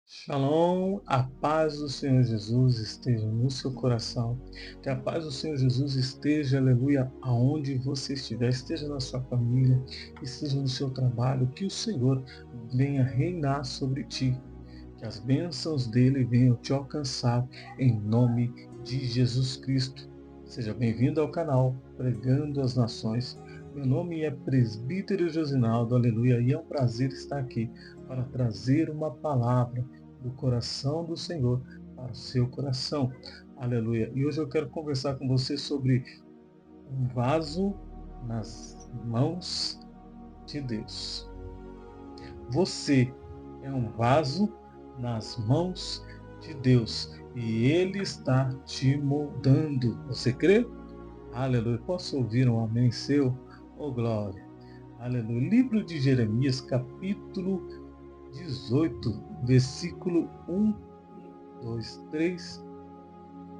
Shalom, a paz do Senhor Jesus esteja no seu coração. Que a paz do Senhor Jesus esteja, aleluia, aonde você estiver, esteja na sua família, esteja no seu trabalho, que o Senhor venha reinar sobre ti. Que as bênçãos dele venham te alcançar em nome de Jesus Cristo. Seja bem-vindo ao canal Pregando as Nações. Meu nome é Presbítero Josinaldo, aleluia, e é um prazer estar aqui para trazer uma palavra do coração do Senhor para o seu coração. Aleluia. E hoje eu quero conversar com você sobre um vaso nas mãos de Deus. Você é um vaso nas mãos de Deus e Ele está te moldando. Você crê? Aleluia. Posso ouvir um amém seu? Oh, glória. Aleluia. Livro de Jeremias, capítulo 18, versículo 1, 2, 3,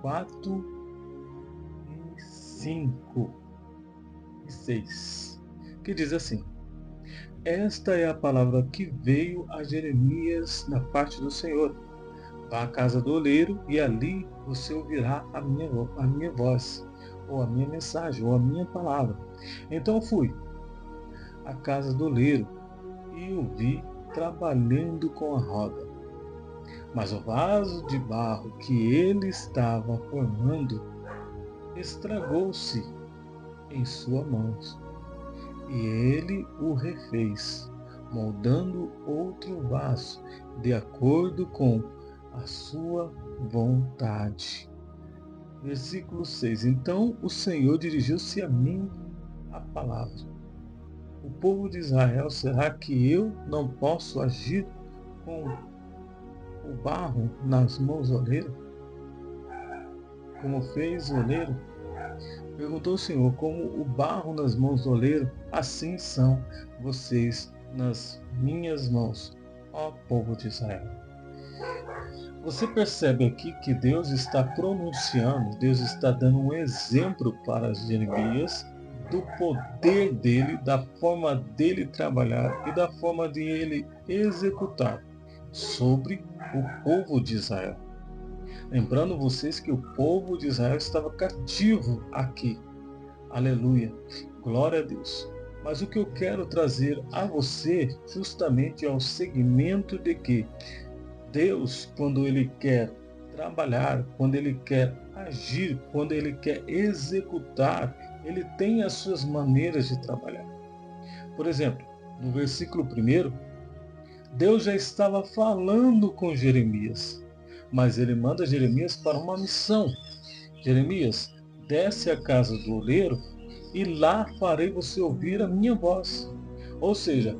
4 e 5 e 6, que diz assim: Esta é a palavra que veio a Jeremias da parte do Senhor. Vá à casa do oleiro e ali você ouvirá a minha voz, ou a minha mensagem, ou a minha palavra. Então fui à casa do oleiro e o vi trabalhando com a roda. Mas o vaso de barro que ele estava formando estragou-se em sua mão, e ele o refez, moldando outro vaso de acordo com a sua vontade. Versículo 6. Então o Senhor dirigiu-se a mim a palavra. O povo de Israel, será que eu não posso agir com o barro nas mãos do oleiro, como fez o oleiro? Perguntou o Senhor: como o barro nas mãos do oleiro, assim são vocês nas minhas mãos, ó povo de Israel. Você percebe aqui que Deus está pronunciando, Deus está dando um exemplo para Jeremias do poder dele, da forma dele trabalhar e da forma de ele executar sobre o povo de Israel. Lembrando vocês que o povo de Israel estava cativo aqui. Aleluia. Glória a Deus. Mas o que eu quero trazer a você justamente é o segmento de que Deus, quando Ele quer trabalhar, quando Ele quer agir, quando Ele quer executar, Ele tem as suas maneiras de trabalhar. Por exemplo, no versículo 1, Deus já estava falando com Jeremias, mas Ele manda Jeremias para uma missão. Jeremias, desce à casa do oleiro e lá farei você ouvir a minha voz. Ou seja,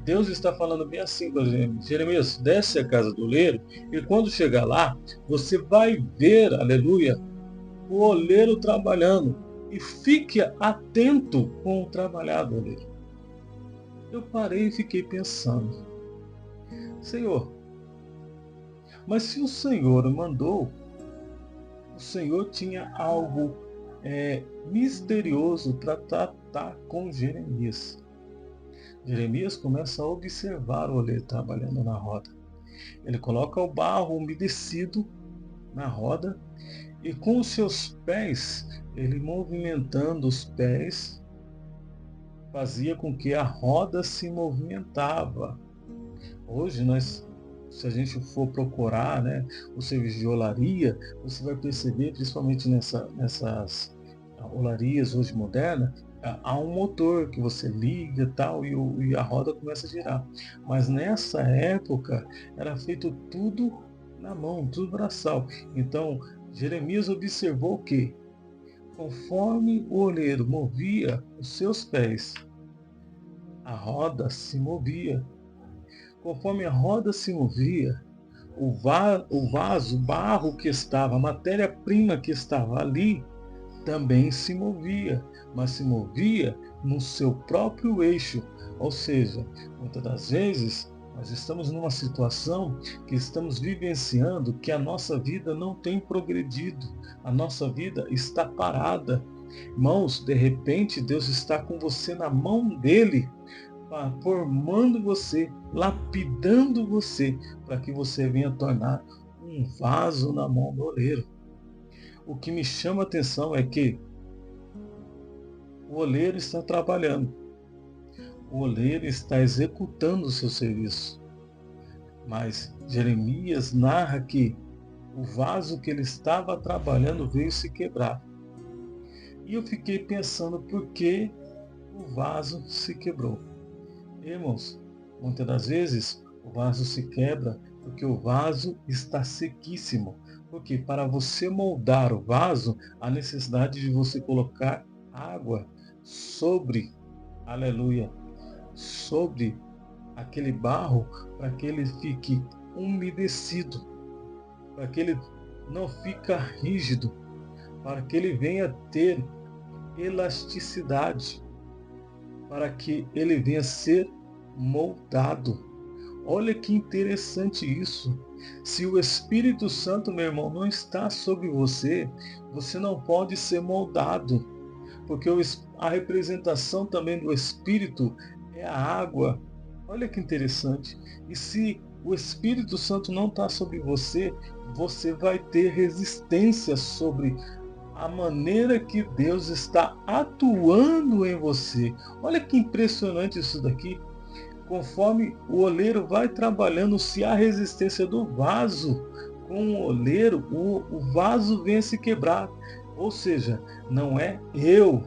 Deus está falando bem assim para Jeremias: Jeremias, desce à casa do oleiro e quando chegar lá, você vai ver, aleluia, o oleiro trabalhando. E fique atento com o trabalhar do oleiro. Eu parei e fiquei pensando: Senhor, mas se o Senhor mandou, o Senhor tinha algo misterioso para tratar com Jeremias. Jeremias começa a observar o oleiro trabalhando na roda. Ele coloca o barro umedecido na roda e com os seus pés, ele movimentando os pés, fazia com que a roda se movimentava. Hoje se a gente for procurar, né, o serviço de olaria, você vai perceber, principalmente nessas olarias hoje modernas, há um motor que você liga tal, e a roda começa a girar. Mas nessa época era feito tudo na mão, tudo braçal. Então Jeremias observou que conforme o oleiro movia os seus pés, a roda se movia. Conforme a roda se movia, o vaso, o barro que estava, a matéria-prima que estava ali, também se movia, mas se movia no seu próprio eixo. Ou seja, muitas das vezes nós estamos numa situação que estamos vivenciando que a nossa vida não tem progredido, a nossa vida está parada. Irmãos, de repente Deus está com você na mão dele, formando você, lapidando você, para que você venha tornar um vaso na mão do oleiro. O que me chama a atenção é que o oleiro está trabalhando, o oleiro está executando o seu serviço. Mas Jeremias narra que o vaso que ele estava trabalhando veio se quebrar. E eu fiquei pensando por que o vaso se quebrou. Irmãos, muitas das vezes o vaso se quebra porque o vaso está sequíssimo. Porque para você moldar o vaso, há necessidade de você colocar água sobre, aleluia, sobre aquele barro para que ele fique umedecido, para que ele não fique rígido, para que ele venha ter elasticidade, para que ele venha ser moldado. Olha que interessante isso. Se o Espírito Santo, meu irmão, não está sobre você, você não pode ser moldado, porque a representação também do Espírito é a água. Olha que interessante. E se o Espírito Santo não está sobre você, você vai ter resistência sobre a maneira que Deus está atuando em você. Olha que impressionante isso daqui. Conforme o oleiro vai trabalhando, se há resistência do vaso com o oleiro, o vaso vem a se quebrar. Ou seja, não é eu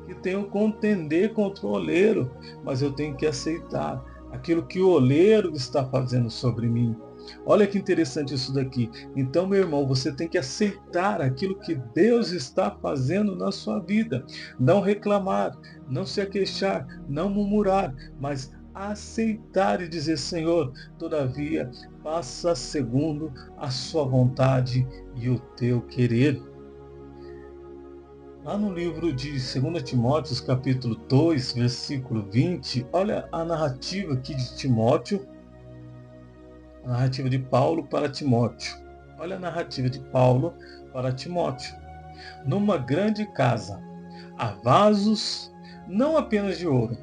que tenho que contender contra o oleiro, mas eu tenho que aceitar aquilo que o oleiro está fazendo sobre mim. Olha que interessante isso daqui. Então, meu irmão, você tem que aceitar aquilo que Deus está fazendo na sua vida. Não reclamar, não se queixar, não murmurar, mas aceitar e dizer: Senhor, todavia, faça segundo a sua vontade e o teu querer. Lá no livro de 2 Timóteo, capítulo 2, versículo 20, olha a narrativa aqui de Timóteo, a narrativa de Paulo para Timóteo. Olha a narrativa de Paulo para Timóteo. Numa grande casa há vasos, não apenas de ouro,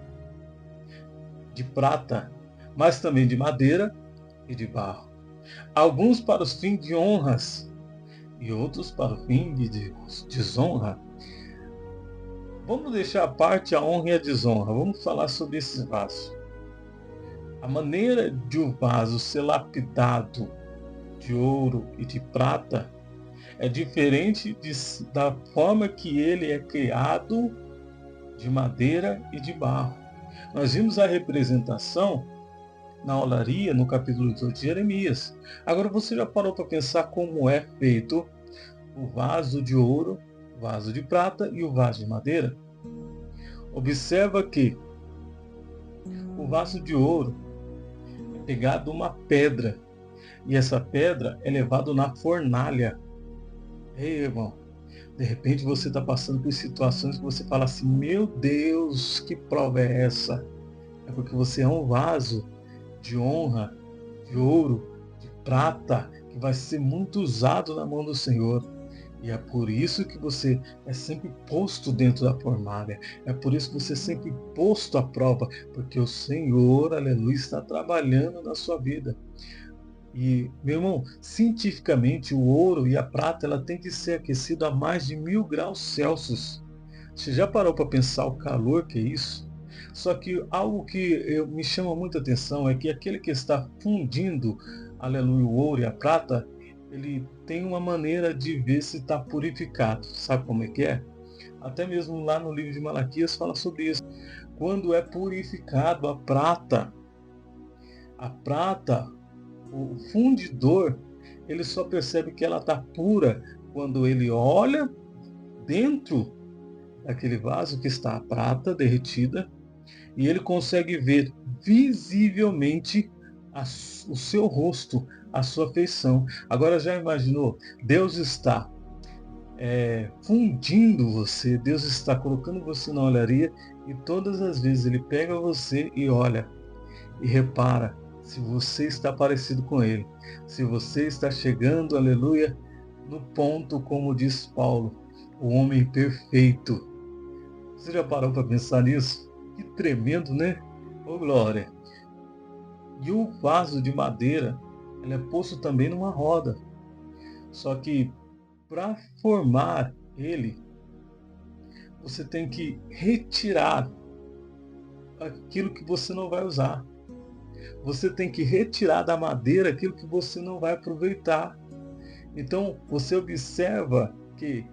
de prata, mas também de madeira e de barro. Alguns para os fins de honras e outros para o fim de desonra. Vamos deixar à parte a honra e a desonra. Vamos falar sobre esses vasos. A maneira de um vaso ser lapidado de ouro e de prata é diferente da forma que ele é criado de madeira e de barro. Nós vimos a representação na olaria, no capítulo 18 de Jeremias. Agora você já parou para pensar como é feito o vaso de ouro, o vaso de prata e o vaso de madeira? Observa que o vaso de ouro é pegado uma pedra e essa pedra é levada na fornalha. Ei, irmão, de repente você está passando por situações que você fala assim: meu Deus, que prova é essa? É porque você é um vaso de honra, de ouro, de prata, que vai ser muito usado na mão do Senhor. E é por isso que você é sempre posto dentro da fornalha. É por isso que você é sempre posto à prova, porque o Senhor, aleluia, está trabalhando na sua vida. E, meu irmão, cientificamente o ouro e a prata ela tem que ser aquecida a mais de 1000 graus Celsius. Você já parou para pensar o calor que é isso? Só que algo que me chama muita atenção é que aquele que está fundindo, aleluia, o ouro e a prata, ele tem uma maneira de ver se está purificado. Sabe como é que é? Até mesmo lá no livro de Malaquias fala sobre isso. Quando é purificado a prata, o fundidor, ele só percebe que ela está pura quando ele olha dentro daquele vaso que está a prata derretida e ele consegue ver visivelmente o seu rosto, a sua feição. Agora já imaginou? Deus está fundindo você, Deus está colocando você na olharia e todas as vezes ele pega você e olha e repara se você está parecido com ele, se você está chegando, aleluia, no ponto, como diz Paulo, o homem perfeito. Você já parou para pensar nisso? Que tremendo, né? Ô glória! E o vaso de madeira, ele é posto também numa roda. Só que para formar ele, você tem que retirar aquilo que você não vai usar. Você tem que retirar da madeira aquilo que você não vai aproveitar. Então, você observa que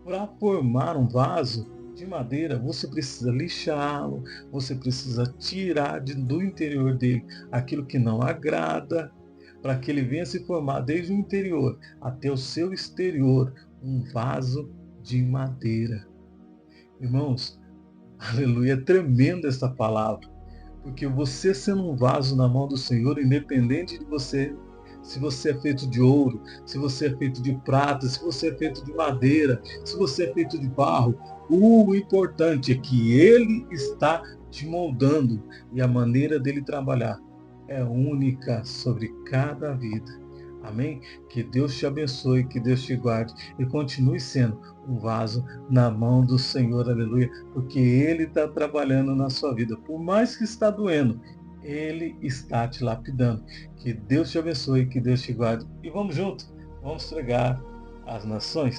para formar um vaso de madeira, você precisa lixá-lo, você precisa tirar do interior dele aquilo que não agrada, para que ele venha se formar desde o interior até o seu exterior, um vaso de madeira. Irmãos, aleluia, é tremenda esta palavra. Porque você sendo um vaso na mão do Senhor, independente de você, se você é feito de ouro, se você é feito de prata, se você é feito de madeira, se você é feito de barro, o importante é que Ele está te moldando e a maneira dele trabalhar é única sobre cada vida. Amém? Que Deus te abençoe, que Deus te guarde e continue sendo um vaso na mão do Senhor, aleluia, porque Ele está trabalhando na sua vida. Por mais que está doendo, Ele está te lapidando. Que Deus te abençoe, que Deus te guarde. E vamos juntos, vamos pregar as nações.